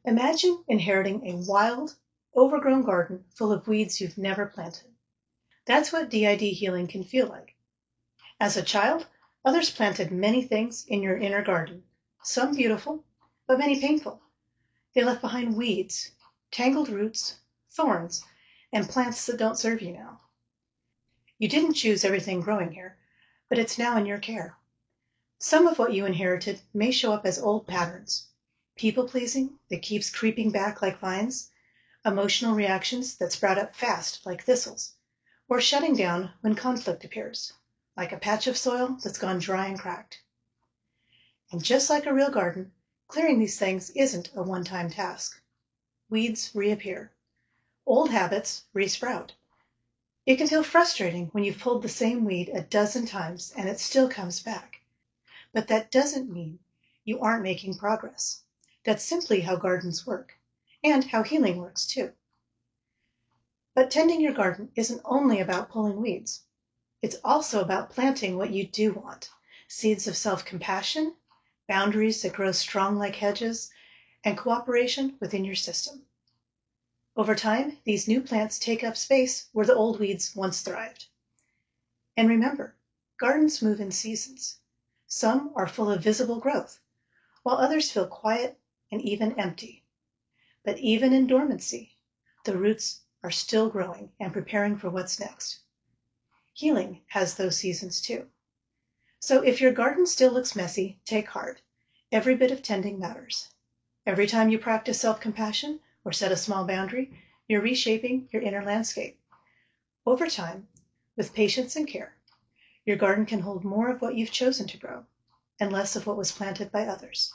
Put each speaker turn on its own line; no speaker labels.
Imagine inheriting a wild, overgrown garden full of weeds you've never planted. That's what DID healing can feel like. As a child, others planted many things in your inner garden, some beautiful, but many painful. They left behind weeds, tangled roots, thorns, and plants that don't serve you now. You didn't choose everything growing here, but it's now in your care. Some of what you inherited may show up as old patterns: people-pleasing that keeps creeping back like vines, emotional reactions that sprout up fast like thistles, or shutting down when conflict appears, like a patch of soil that's gone dry and cracked. And just like a real garden, clearing these things isn't a one-time task. Weeds reappear. Old habits resprout. It can feel frustrating when you've pulled the same weed a dozen times and it still comes back. But that doesn't mean you aren't making progress. That's simply how gardens work, and how healing works too. But tending your garden isn't only about pulling weeds. It's also about planting what you do want: seeds of self-compassion, boundaries that grow strong like hedges, and cooperation within your system. Over time, these new plants take up space where the old weeds once thrived. And remember, gardens move in seasons. Some are full of visible growth, while others feel quiet and even empty. But even in dormancy, the roots are still growing and preparing for what's next. Healing has those seasons too. So if your garden still looks messy, take heart. Every bit of tending matters. Every time you practice self-compassion or set a small boundary, you're reshaping your inner landscape. Over time, with patience and care, your garden can hold more of what you've chosen to grow and less of what was planted by others.